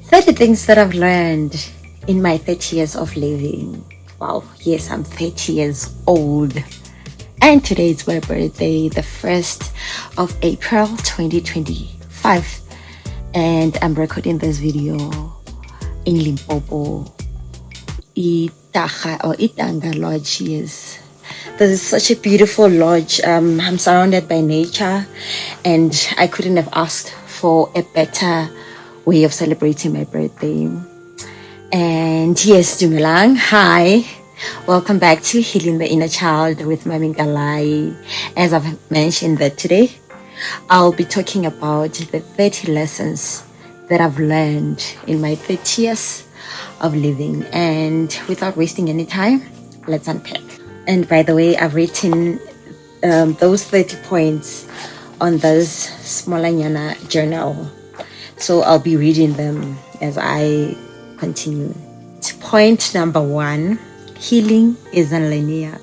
30 things that I've learned in my 30 years of living. Wow, yes, I'm 30 years old. And today is my birthday, the 1st of April 2025. And I'm recording this video in Limpopo, Itanga Lodge. Yes. This is such a beautiful lodge. I'm surrounded by nature, and I couldn't have asked for a better way of celebrating my birthday. And yes, Dumelang, hi. Welcome back to Healing the Inner Child with Mami Galai. As I've mentioned that today, I'll be talking about the 30 lessons that I've learned in my 30 years of living. And without wasting any time, let's unpack. And by the way, I've written those 30 points on this Smolanyana journal. So I'll be reading them as I continue. Point number 1, healing is unlinear.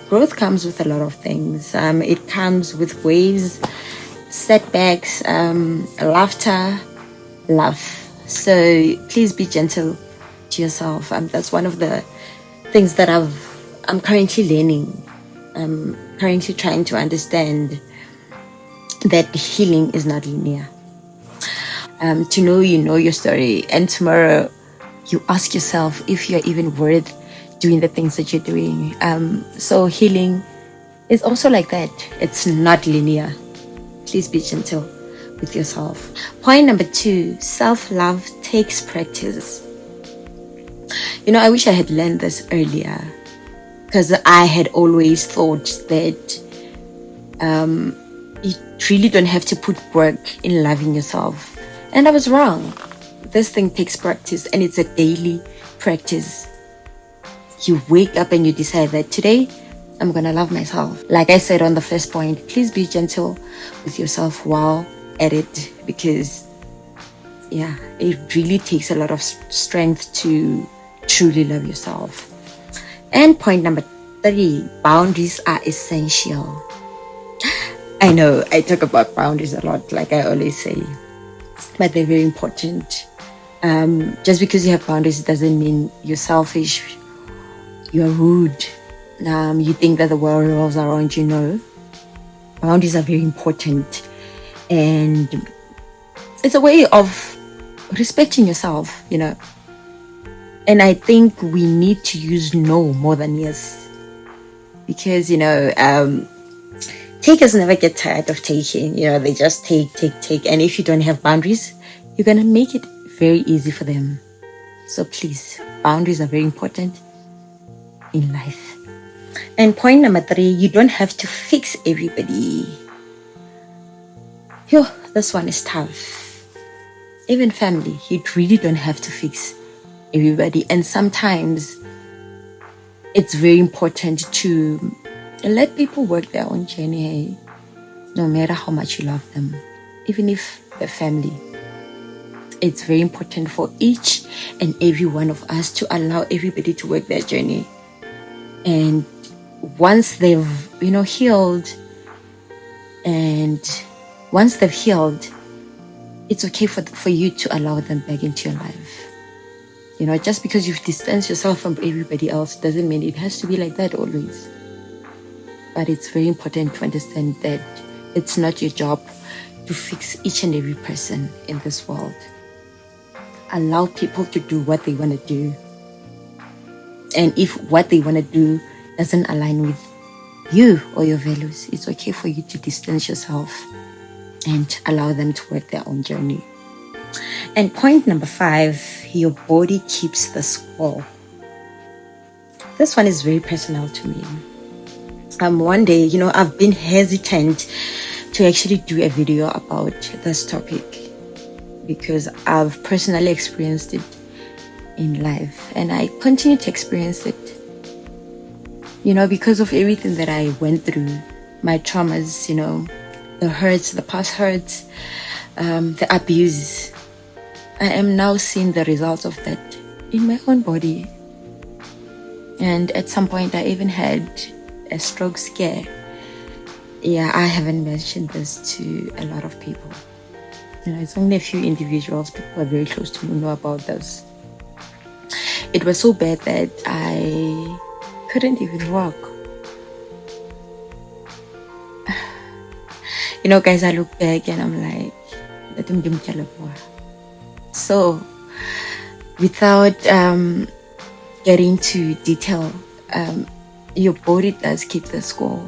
Growth comes with a lot of things. It comes with waves, setbacks, laughter, love. So please be gentle to yourself. That's one of the things that I'm currently learning. I'm currently trying to understand that healing is not linear. To know you know your story, and tomorrow you ask yourself if you're even worth doing the things that you're doing. So healing is also like that. It's not linear. Please be gentle with yourself. Point number 2, self-love takes practice. I wish I had learned this earlier, because I had always thought that you really don't have to put work in loving yourself. And I was wrong. This thing takes practice, and it's a daily practice. You wake up and you decide that today I'm going to love myself. Like I said on the first point, please be gentle with yourself while at it, because it really takes a lot of strength to truly love yourself. And point number 3, boundaries are essential. I know I talk about boundaries a lot, like I always say, but they're very important. Just because you have boundaries doesn't mean you're selfish, you're rude, you think that the world revolves around you. No, boundaries are very important, and it's a way of respecting yourself, and I think we need to use no more than yes, because takers never get tired of taking. They just take, and if you don't have boundaries, you're gonna make it very easy for them. So please, boundaries are very important in life. And point number 3, you don't have to fix everybody. This one is tough. Even family, you really don't have to fix everybody. And sometimes it's very important to let people work their own journey, no matter how much you love them, even if they're family. It's very important for each and every one of us to allow everybody to work their journey. And once they've, healed, it's okay for you to allow them back into your life. Just because you've distanced yourself from everybody else doesn't mean it has to be like that always. But it's very important to understand that it's not your job to fix each and every person in this world. Allow people to do what they want to do. And if what they want to do doesn't align with you or your values, it's okay for you to distance yourself and allow them to work their own journey. And point number 5, your body keeps the score. This one is very personal to me. One day, I've been hesitant to actually do a video about this topic, because I've personally experienced it in life, and I continue to experience it. Because of everything that I went through, my traumas, the hurts, the past hurts, the abuse. I am now seeing the results of that in my own body. And at some point, I even had a stroke scare. I haven't mentioned this to a lot of people. It's only a few individuals, people who are very close to me, know about this. It was so bad that I couldn't even walk. Guys, I look back and I'm like, so without getting to detail, your body does keep the score.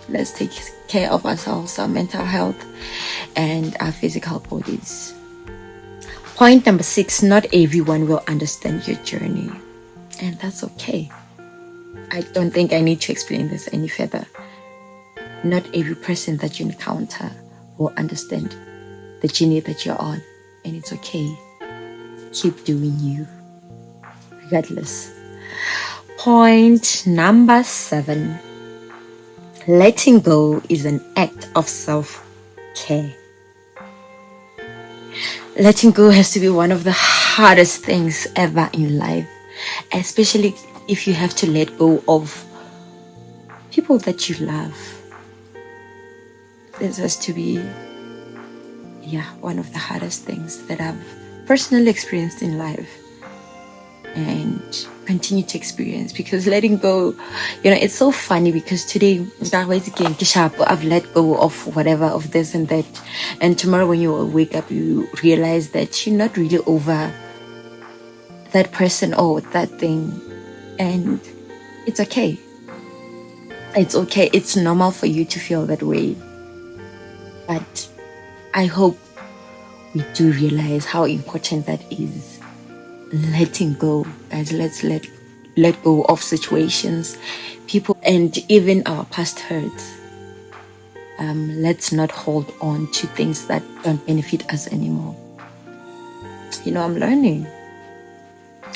Let's take care of ourselves, our mental health and our physical bodies. Point number 6, not everyone will understand your journey, and that's okay. I don't think I need to explain this any further. Not every person that you encounter will understand the journey that you're on, and it's okay. Keep doing you, regardless. Point number 7, letting go is an act of self-care. Letting go has to be one of the hardest things ever in life, especially if you have to let go of people that you love. This has to be, one of the hardest things that I've personally experienced in life and continue to experience, because letting go, it's so funny because today I've let go of whatever, of this and that, and tomorrow when you wake up you realize that you're not really over that person or that thing, and it's okay. It's okay. It's normal for you to feel that way, but I hope we do realize how important that is. Letting go, guys. Let's let go of situations, people, and even our past hurts. Let's not hold on to things that don't benefit us anymore. I'm learning.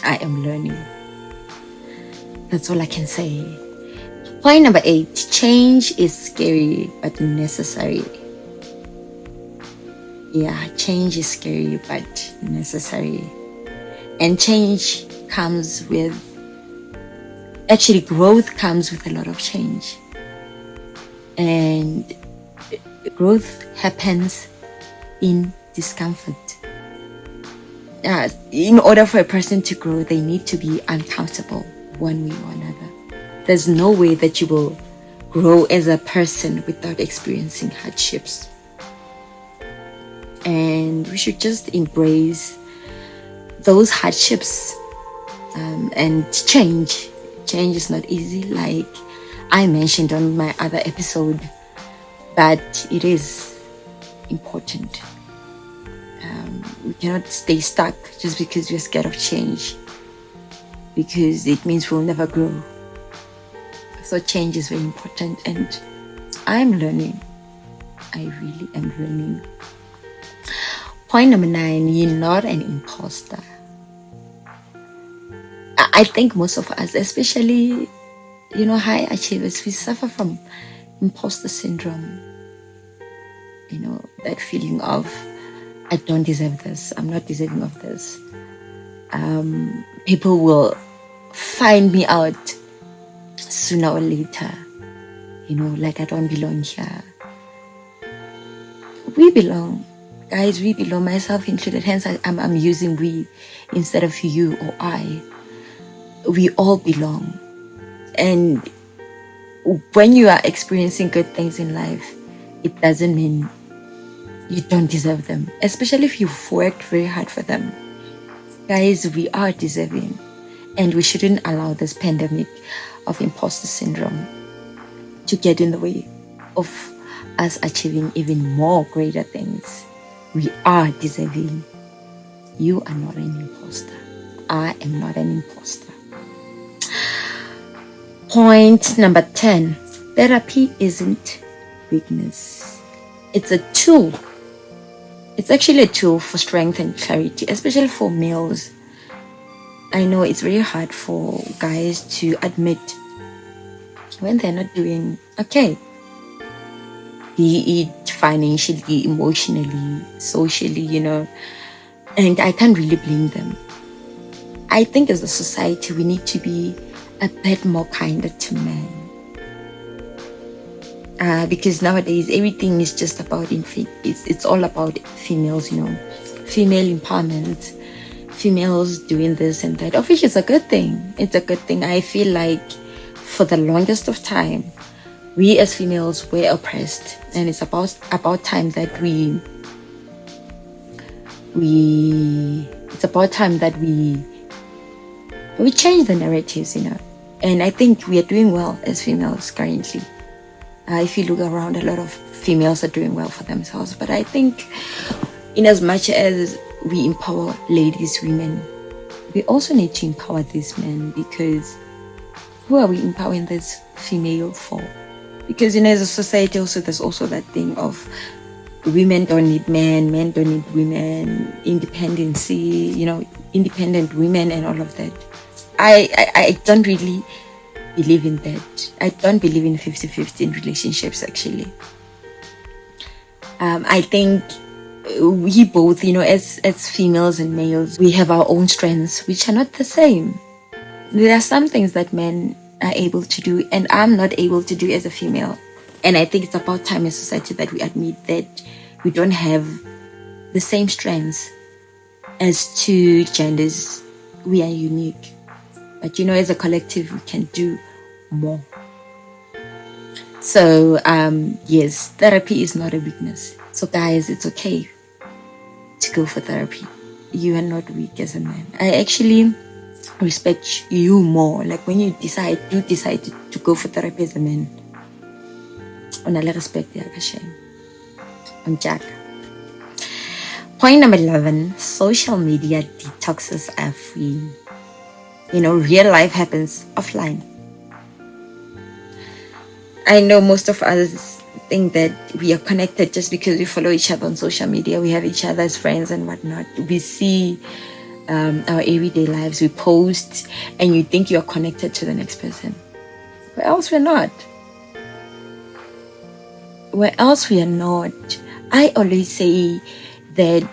I am learning. That's all I can say. Point number 8, change is scary but necessary. Change is scary but necessary. And change comes with, growth comes with a lot of change. And growth happens in discomfort. In order for a person to grow, they need to be uncomfortable one way or another. There's no way that you will grow as a person without experiencing hardships. And we should just embrace those hardships and change. Change is not easy, like I mentioned on my other episode, but it is important. We cannot stay stuck just because we're scared of change, because it means we'll never grow. So change is very important, and I'm learning. I really am learning. Point number 9, you're not an imposter. I think most of us, especially, high achievers, we suffer from imposter syndrome. That feeling of, I don't deserve this, I'm not deserving of this. People will find me out sooner or later. Like I don't belong here. We belong. Guys, we belong, myself included. Hence, I'm using we instead of you or I. We all belong. And when you are experiencing good things in life, it doesn't mean you don't deserve them. Especially if you've worked very hard for them. Guys, we are deserving. And we shouldn't allow this pandemic of imposter syndrome to get in the way of us achieving even more greater things. We are deserving. You are not an imposter. I am not an imposter. Point number 10. Therapy isn't weakness. It's a tool. It's actually a tool for strength and clarity, especially for males. I know it's very hard for guys to admit when they're not doing okay. Be it financially, emotionally, socially, and I can't really blame them. I think as a society, we need to be a bit more kinder to men. because nowadays everything is just about it's all about females, female empowerment, females doing this and that, of which is a good thing. It's a good thing. I feel like for the longest of time, we as females were oppressed, and it's about time that we it's about time that we change the narratives, and I think we are doing well as females currently. If you look around, a lot of females are doing well for themselves, but I think in as much as we empower ladies, women, we also need to empower these men, because who are we empowering this female for? Because as a society also, there's also that thing of women don't need men don't need women, independency, independent women and all of that. I don't really believe in that. I don't believe in 50-50 in relationships, actually. I think we both, as females and males, we have our own strengths, which are not the same. There are some things that men are able to do and I'm not able to do as a female. And I think it's about time in society that we admit that we don't have the same strengths as two genders. We are unique. But as a collective, we can do more. So, yes, therapy is not a weakness. So guys, it's okay to go for therapy. You are not weak as a man. I actually respect you more. Like when you decide to go for therapy as a man, on a respect, shame. I'm Jack. Point number 11, social media detoxes are free. Real life happens offline. I know most of us think that we are connected just because we follow each other on social media. We have each other as friends and whatnot. We see our everyday lives. We post and you think you are connected to the next person. Where else we're not. Where else we are not. I always say that,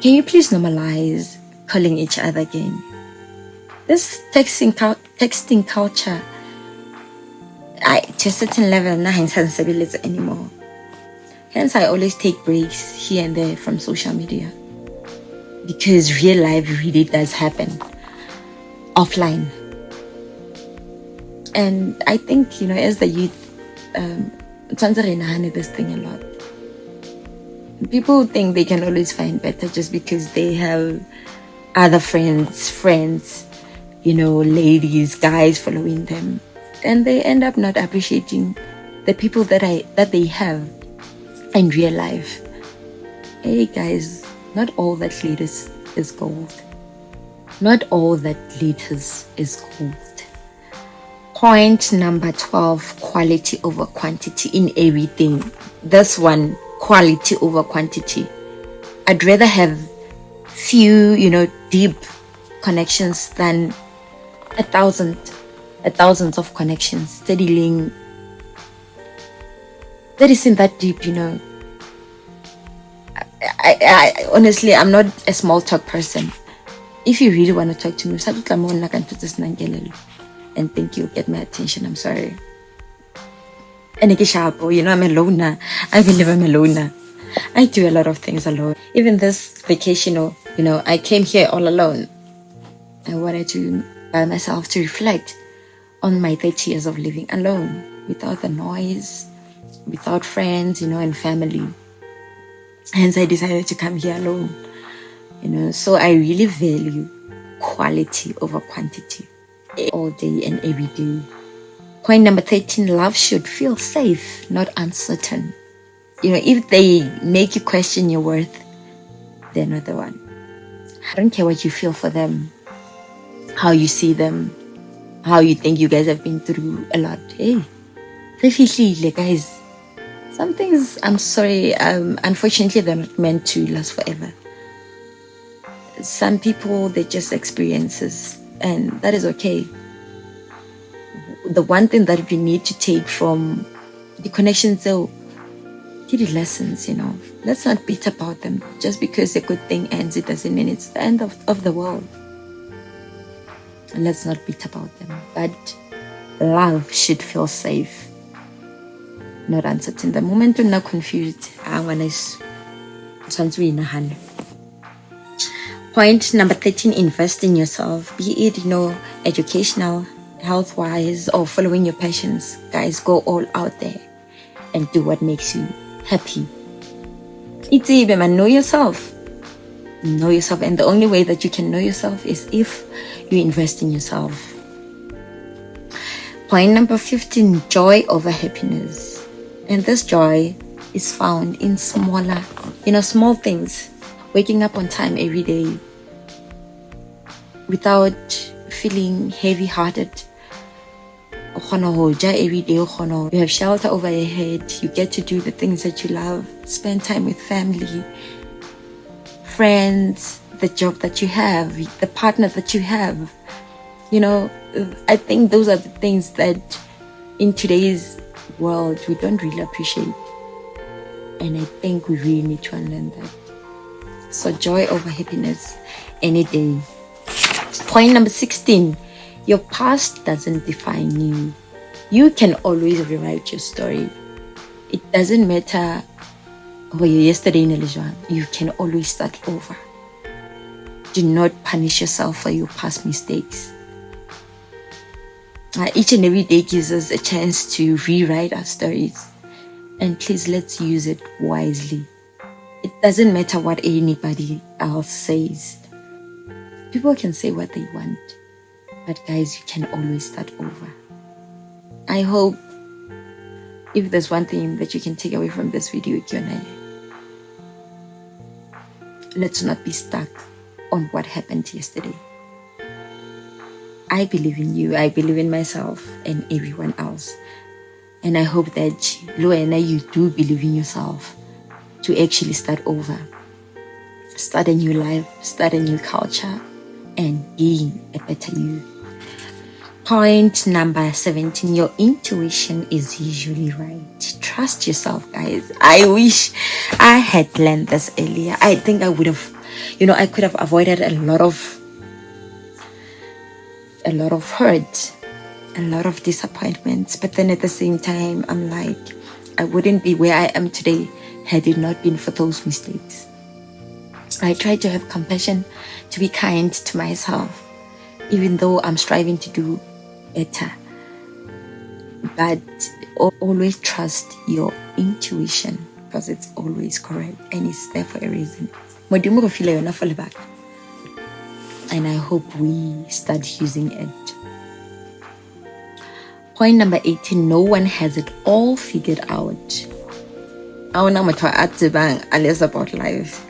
can you please normalize calling each other again? This texting culture, to a certain level, not anymore. Hence, I always take breaks here and there from social media, because real life really does happen offline. And I think, as the youth, this thing a lot. People think they can always find better just because they have other friends, ladies, guys following them, and they end up not appreciating the people that they have in real life. Hey guys, not all that glitters is gold. Not all that glitters is gold. Point number 12, quality over quantity in everything. This one, quality over quantity. I'd rather have few, deep connections than thousands of connections steadying that isn't that deep. I honestly, I'm not a small talk person. If you really want to talk to me, and think you'll get my attention, I'm sorry. And I'm alone now. I believe I'm alone now. I do a lot of things alone. Even this vacation, I came here all alone. I wanted to by myself to reflect on my 30 years of living alone, without the noise, without friends, and family. Hence, I decided to come here alone. So I really value quality over quantity all day and every day. Point number 13, love should feel safe, not uncertain. If they make you question your worth, they're not the one. I don't care what you feel for them, how you see them, how you think you guys have been through a lot. Hey, reflect, guys. Some things, I'm sorry, unfortunately, they're not meant to last forever. Some people, they're just experiences, and that is okay. The one thing that we need to take from the connections, though, get the lessons, Let's not beat about them. Just because a good thing ends, it doesn't mean it's the end of the world. And let's not beat about them. But love should feel safe. not uncertain. The moment you're not confused, I want to in a hand. Point number 13, invest in yourself. Be it, educational, health-wise, or following your passions. Guys, go all out there and do what makes you happy. It's even, man, know yourself. Know yourself, and the only way that you can know yourself is if you invest in yourself. Point number 15, joy over happiness. And this joy is found in smaller, small things. Waking up on time every day without feeling heavy-hearted. Every day, you have shelter over your head. You get to do the things that you love. Spend time with family, friends, the job that you have, the partner that you have. I think those are the things that in today's world we don't really appreciate. And I think we really need to unlearn that. So joy over happiness any day. Point number 16, your past doesn't define you. You can always rewrite your story. It doesn't matter who you yesterday in Elijah. You can always start over. Do not punish yourself for your past mistakes. Each and every day gives us a chance to rewrite our stories. And please, let's use it wisely. It doesn't matter what anybody else says. People can say what they want. But guys, you can always start over. I hope if there's one thing that you can take away from this video, let's not be stuck on what happened yesterday. I believe in you. I believe in myself and everyone else. And I hope that Luena, you do believe in yourself to actually start over. Start a new life, start a new culture, and being a better you. Point number 17, your intuition is usually right. Trust yourself, guys. I wish I had learned this earlier. I think I would have, I could have avoided a lot of hurt, a lot of disappointments. But then at the same time, I'm like, I wouldn't be where I am today had it not been for those mistakes. I try to have compassion, to be kind to myself, even though I'm striving to do better. But always trust your intuition, because it's always correct and it's there for a reason. And I hope we start using it. Point number 18, no one has it all figured out. I don't know unless about life.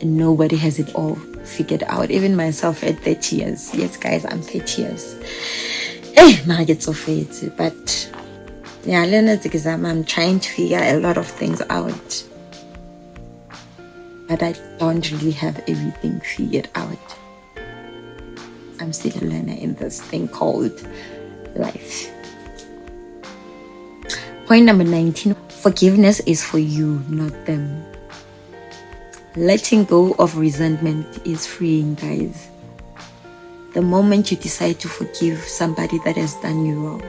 Nobody has it all figured out. Even myself at 30 years. Yes, guys, I'm 30 years. Hey, I get so fit. But yeah, I'm trying to figure a lot of things out. But I don't really have everything figured out. I'm still a learner in this thing called life. Point number 19, forgiveness is for you, not them. Letting go of resentment is freeing, guys. The moment you decide to forgive somebody that has done you wrong,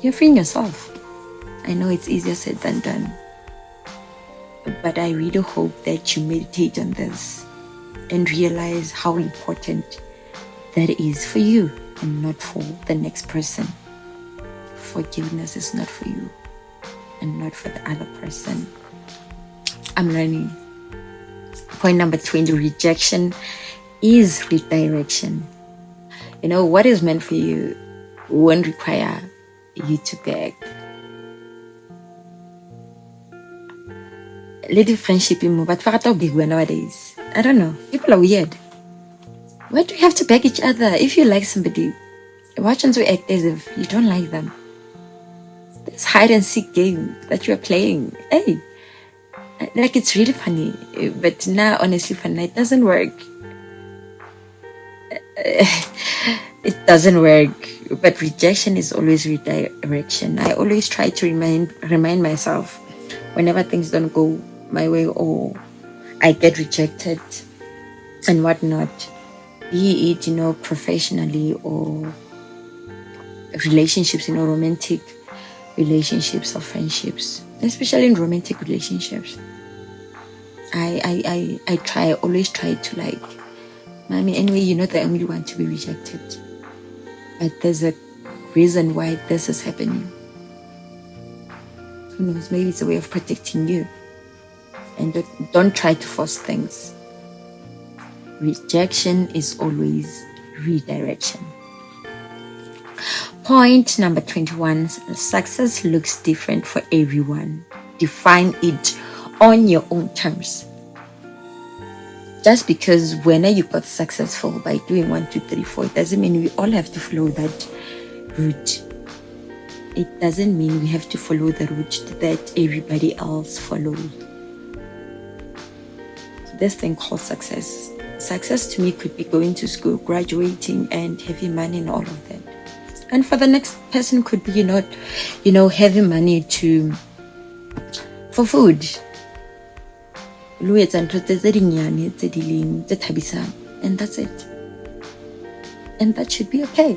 you're freeing yourself. I know it's easier said than done. But I really hope that you meditate on this and realize how important that is for you and not for the next person. Forgiveness is not for you and not for the other person. I'm learning. Point number 20, rejection is redirection. What is meant for you won't require you to beg. Lady friendship in but big nowadays. I don't know. People are weird. Why do you have to beg each other? If you like somebody, why don't you act as if you don't like them? This hide and seek game that you're playing. Hey, like it's really funny, but now honestly, funny, it doesn't work. It doesn't work. But rejection is always redirection. I always try to remind myself whenever things don't go my way or I get rejected and whatnot, be it professionally or relationships, romantic relationships or friendships, especially in romantic relationships. I always try to mommy, anyway, you're not the only one to be rejected. But there's a reason why this is happening. Who knows, maybe it's a way of protecting you. And don't try to force things. Rejection is always redirection. Point number 21, success looks different for everyone. Define it on your own terms. Just because when you got successful by doing 1, 2, 3, 4, it doesn't mean we all have to follow that route. It doesn't mean we have to follow the route that everybody else follows. This thing called success. Success to me could be going to school, graduating, and having money and all of that. And for the next person could be not, having money for food. And that's it. And that should be okay.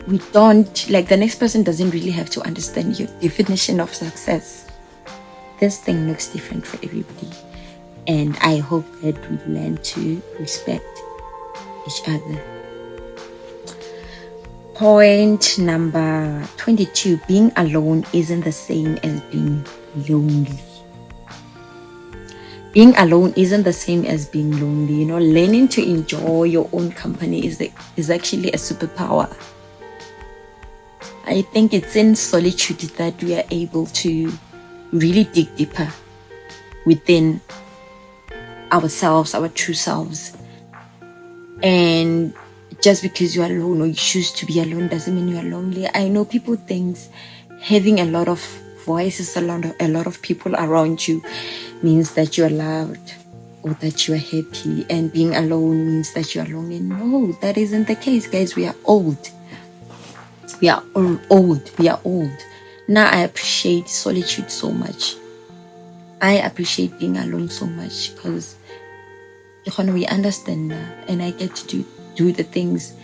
We don't, the next person doesn't really have to understand your definition of success. This thing looks different for everybody. And I hope that we learn to respect each other. Point number 22, being alone isn't the same as being lonely. Being alone isn't the same as being lonely. Learning to enjoy your own company is actually a superpower. I think it's in solitude that we are able to really dig deeper within ourselves, our true selves. And just because you're alone or you choose to be alone doesn't mean you're lonely. I know people think having a lot of voices, a lot of people around you means that you're loved or that you're happy, and being alone means that you're lonely. No, that isn't the case, guys. We are old. We are all old. We are old. Now I appreciate solitude so much. I appreciate being alone so much because we understand now, and I get to do the things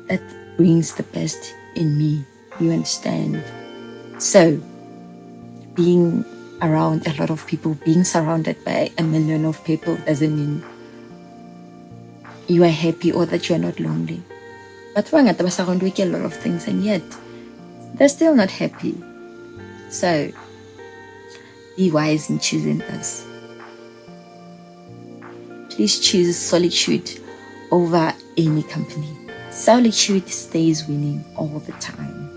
that brings the best in me. You understand? So being around a lot of people, being surrounded by a million of people doesn't mean you are happy or that you are not lonely. But we're surrounded with a lot of things, and yet they're still not happy. So be wise in choosing this. Please choose solitude over any company. Solitude stays winning all the time.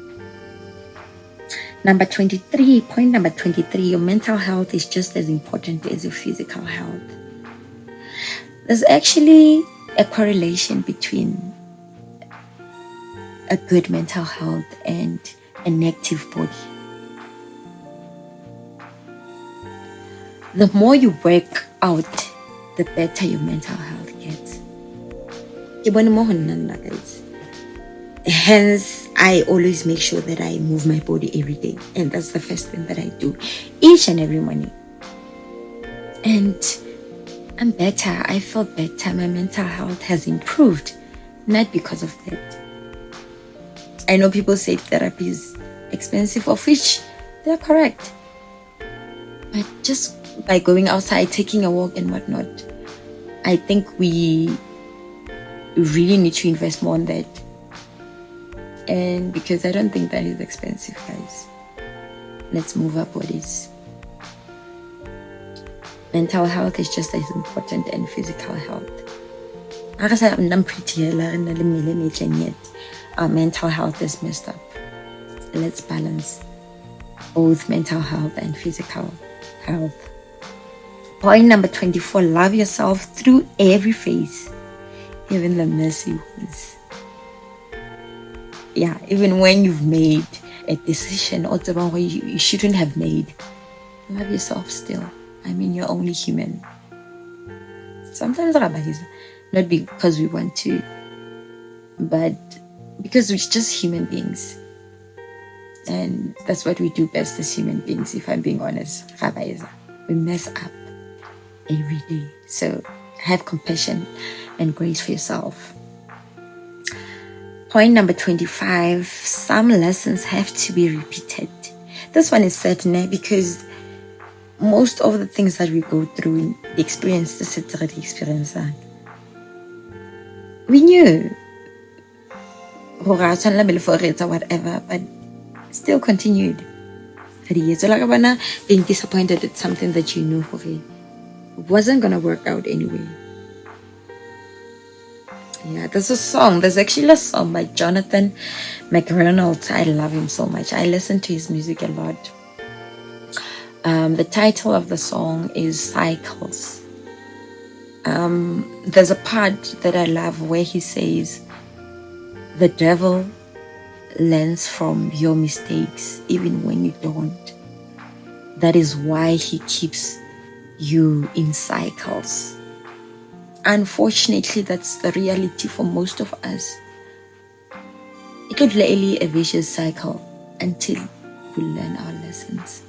Point number 23, your mental health is just as important as your physical health. There's actually a correlation between a good mental health and an active body. The more you work out, the better your mental health gets. Guys. Hence, I always make sure that I move my body every day. And that's the first thing that I do each and every morning. And I'm better. I feel better. My mental health has improved. Not because of that. I know people say therapy is expensive, of which they're correct. But just by going outside, taking a walk and whatnot, I think we really need to invest more on that. And because I don't think that is expensive, guys. Let's move our bodies. Mental health is just as important as physical health. Yet our mental health is messed up. Let's balance both mental health and physical health. Point number 24, love yourself through every phase, even the messy ones. Yeah, even when you've made a decision or the one where you shouldn't have made, love yourself still. I mean, you're only human. Sometimes not because we want to, but because we're just human beings. And that's what we do best as human beings, if I'm being honest. We mess up every day. So have compassion and grace for yourself. Point number 25, some lessons have to be repeated. This one is certain because most of the things that we go through in the experience, we knew whatever, but still continued. Being disappointed at something that you knew wasn't gonna work out anyway. Yeah, there's a song. There's actually a song by Jonathan McReynolds. I love him so much. I listen to his music a lot. The title of the song is Cycles. There's a part that I love where he says, the devil learns from your mistakes even when you don't. That is why he keeps you in cycles. Unfortunately, that's the reality for most of us. It could be a vicious cycle until we learn our lessons.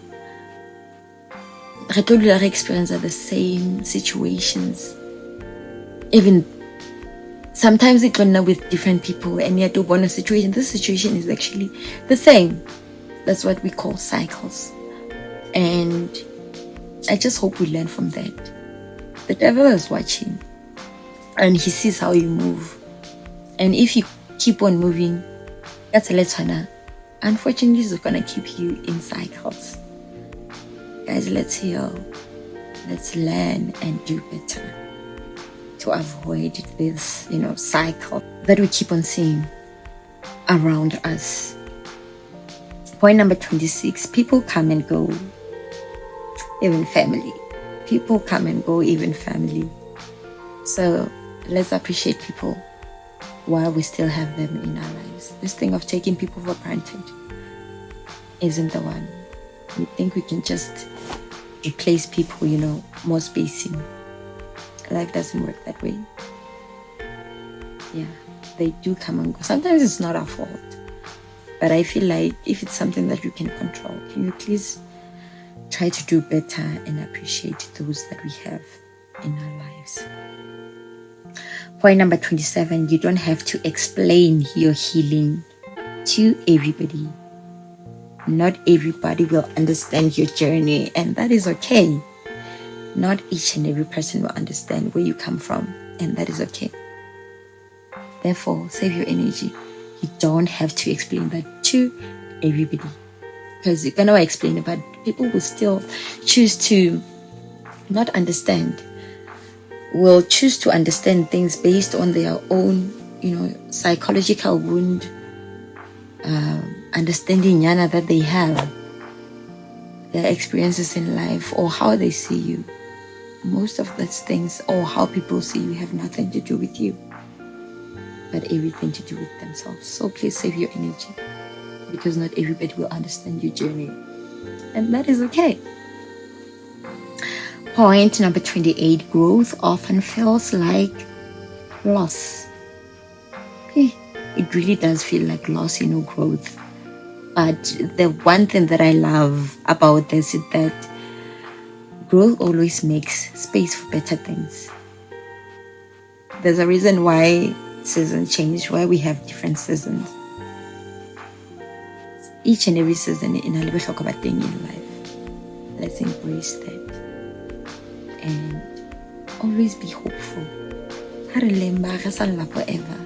We experience the same situations. Even sometimes it's with different people, and yet one situation, this situation is actually the same. That's what we call cycles. And I just hope we learn from that. The devil is watching, and he sees how you move. And if you keep on moving, that's a let's unfortunately it's gonna keep you in cycles. Guys, let's heal. Let's learn and do better to avoid this, cycle that we keep on seeing around us. Point number 26, people come and go, even family. People come and go, even family. So let's appreciate people while we still have them in our lives. This thing of taking people for granted isn't the one. We think we can just replace people, more spacing. Life doesn't work that way. Yeah, they do come and go. Sometimes it's not our fault. But I feel like if it's something that you can control, can you please try to do better and appreciate those that we have in our lives. Point number 27, you don't have to explain your healing to everybody. Not everybody will understand your journey, and that is okay. Not each and every person will understand where you come from, and that is okay. Therefore, save your energy. You don't have to explain that to everybody, because you cannot explain it, but people will still choose to not understand, will choose to understand things based on their own, psychological wound, understanding that they have, their experiences in life, or how they see you. Most of those things, or how people see you, have nothing to do with you, but everything to do with themselves. So please save your energy, because not everybody will understand your journey, and that is okay. Point number 28, growth often feels like loss. It really does feel like loss, growth. But the one thing that I love about this is that growth always makes space for better things. There's a reason why seasons change, why we have different seasons. Each and every season in a little talk about thing in life. Let's embrace that and always be hopeful. Forever.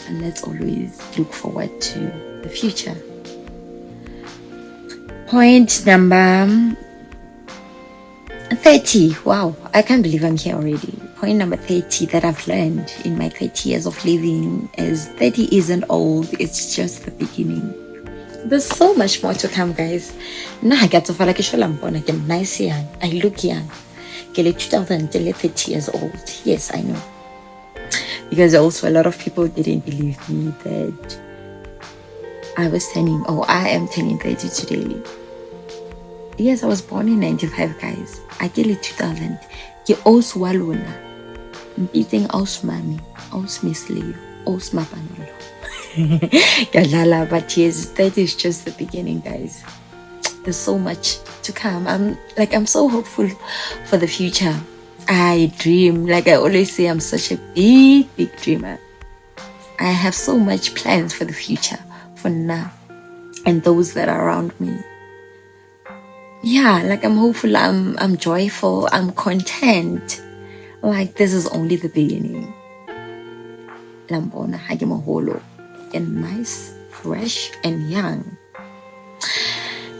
And let's always look forward to the future. Point number 30. Wow, I can't believe I'm here already. Point number 30 that I've learned in my 30 years of living is 30 isn't old, it's just the beginning. There's so much more to come, guys. I get to feel like I'm nice young. I look young. I'm 30 years old. Yes, I know. Because also a lot of people didn't believe me that I am turning 30 today. Yes, I was born in 95, guys. I get it 2000. Ke also walona. Beating aus mami, aus misleyo, aus mapanolo. But yes, 30 is just the beginning, guys. There's so much to come. I'm so hopeful for the future. I dream, like I always say, I'm such a big dreamer. I have so much plans for the future, for now, and those that are around me. Yeah, like I'm hopeful, I'm joyful, I'm content. Like this is only the beginning. Lambona hagimaholo and nice, fresh, and young.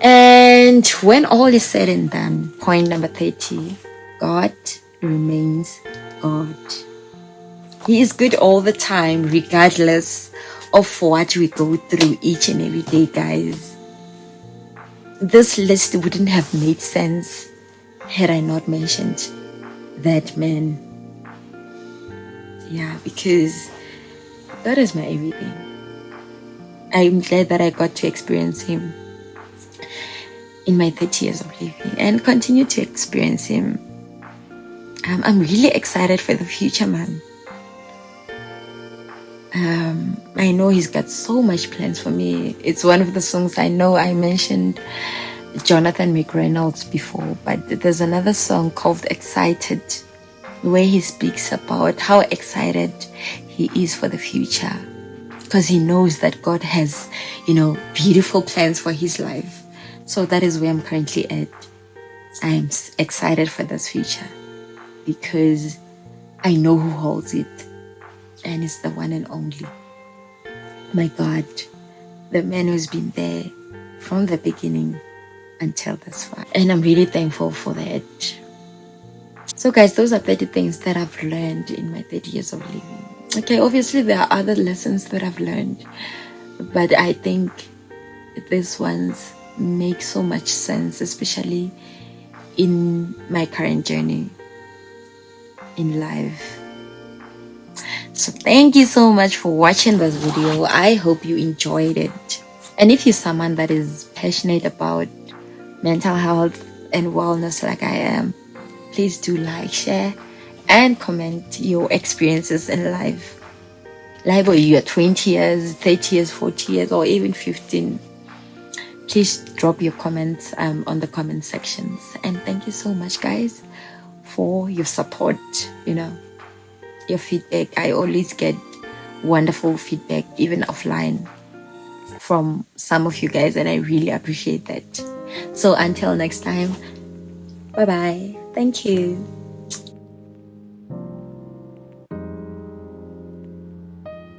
And when all is said and done, point number 30, God remains God. He is good all the time, regardless of what we go through each and every day, guys. This list wouldn't have made sense had I not mentioned that man. Yeah, because God is my everything. I'm glad that I got to experience him in my 30 years of living and continue to experience him. I'm really excited for the future, man. I know he's got so much plans for me. It's one of the songs I know I mentioned Jonathan McReynolds before, but there's another song called Excited where he speaks about how excited he is for the future because he knows that God has, beautiful plans for his life. So that is where I'm currently at. I'm excited for this future because I know who holds it, and it's the one and only. My God, the man who's been there from the beginning until this far. And I'm really thankful for that. So guys, those are 30 things that I've learned in my 30 years of living. Okay, obviously there are other lessons that I've learned, but I think these ones make so much sense, especially in my current journey in life. So thank you so much for watching this video. I hope you enjoyed it. And if you're someone that is passionate about mental health and wellness like I am, please do like, share, and comment your experiences in life. Like whether you're 20 years, 30 years, 40 years, or even 15. Please drop your comments on the comment sections. And thank you so much, guys, for your support, your feedback. I always get wonderful feedback, even offline, from some of you guys, and I really appreciate that. So until next time, bye-bye. Thank you.